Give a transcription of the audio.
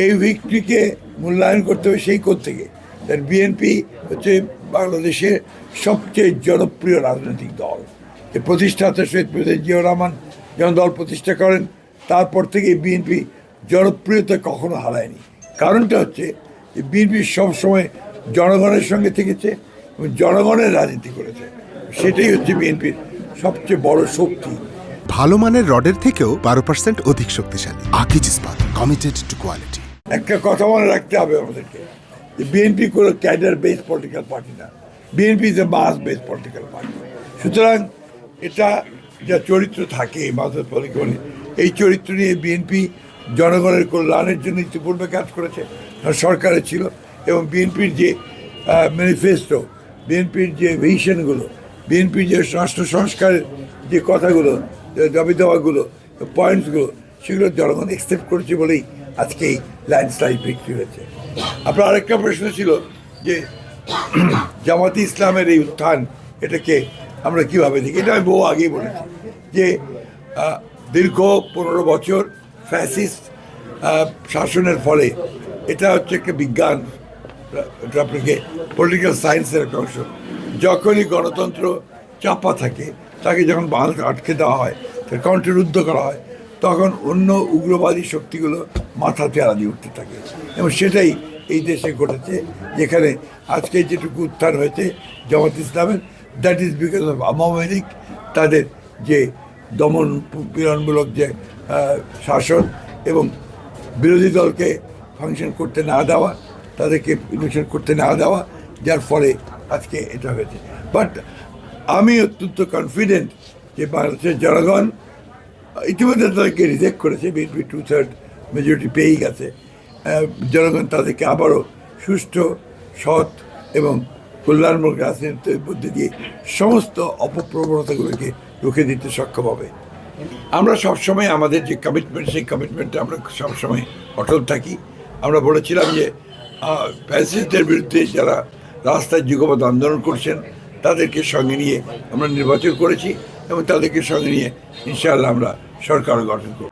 এই ভিক্টরিকে মূল্যায়ন করতে হবে সেই কোণ থেকে। বিএনপি হচ্ছে বাংলাদেশের সবচেয়ে জনপ্রিয় রাজনৈতিক দল। এই প্রতিষ্ঠাতা শহীদ প্রেসিডেন্ট জিয়াউর রহমান যখন দল প্রতিষ্ঠা করেন তারপর থেকে বিএনপি জনপ্রিয়তা কখনো হারায়নি। কারণটা হচ্ছে যে বিএনপি সবসময় জনগণের সঙ্গে থেকেছে এবং জনগণের রাজনীতি করেছে। সেটাই হচ্ছে বিএনপির সবচেয়ে বড় শক্তি। ভালো মানের রডের থেকেও 12% অধিক শক্তিশালী। আকিজ ইস্পাত, কমিটেড টু কোয়ালিটি। একটা কথা মনে রাখতে হবে আমাদেরকে, যে বিএনপি কোনো ক্যাডার বেস পলিটিক্যাল পার্টি না, BNP is a mass base political party. সুতরাং এটা যা চরিত্র থাকে মাসের পলিটিক্যাল, এই চরিত্র নিয়ে বিএনপি জনগণের কল্যাণের জন্য ইতিপূর্বে কাজ করেছে, সরকারে ছিল। এবং বিএনপির যে ম্যানিফেস্টো, বিএনপির যে ভিশনগুলো, বিএনপির যে রাষ্ট্র সংস্কারের যে কথাগুলো, দাবি দেওয়াগুলো, পয়েন্টসগুলো, সেগুলো জনগণ অ্যাকসেপ্ট করেছে বলেই আজকে এই ল্যান্ডস্লাইড বিক্রি হয়েছে। আপনার আরেকটা প্রশ্ন ছিল যে জামাতে ইসলামের এই উত্থান, এটাকে আমরা কীভাবে দেখি। এটা আমি বহু আগেই বলেছি যে দীর্ঘ 15 বছর ফ্যাসিস্ট শাসনের ফলে এটা হচ্ছে একটা বিজ্ঞান, এটা আপনাকে পলিটিক্যাল সায়েন্সের একটা অংশ। যখনই গণতন্ত্র চাপা থাকে, তাকে যখন বাঁধ আটকে দেওয়া হয়, তাকে কণ্ঠরুদ্ধ করা হয়, তখন অন্য উগ্রবাদী শক্তিগুলো মাথা তেরা দিয়ে উঠতে থাকে। এবং সেটাই এই দেশে ঘটেছে, যেখানে আজকে যেটুকু উত্থান হয়েছে জামাত ইসলামের, that is because of Awami League, তাদের যে দমন পীড়নমূলক যে শাসন এবং বিরোধী দলকে ফাংশন করতে না দেওয়া, তাদেরকে ইলেকশন করতে না দেওয়া, যার ফলে আজকে এটা হয়েছে। বাট আমি অত্যন্ত কনফিডেন্ট যে বাংলাদেশের জনগণ ইতিমধ্যে তাদেরকে রিজেক্ট করেছে, বিএনপি 2/3 মেজরিটি পেয়েই গেছে। জনগণ তাদেরকে আবারও সুষ্ঠু, সৎ এবং কল্যাণমূলক রাজনীতির মধ্যে দিয়ে সমস্ত অপপ্রবণতাগুলোকে রুখে দিতে সক্ষম হবে। আমরা সবসময় আমাদের যে কমিটমেন্ট, সেই কমিটমেন্টে আমরা সবসময় অটল থাকি। আমরা বলেছিলাম যে ফ্যাসিস্টদের বিরুদ্ধে যারা রাস্তায় যুগপৎ আন্দোলন করছেন, তাদেরকে সঙ্গে নিয়ে আমরা নির্বাচন করেছি এবং তাদেরকে সঙ্গে নিয়ে ইনশাআল্লাহ আমরা সরকার গঠন করব।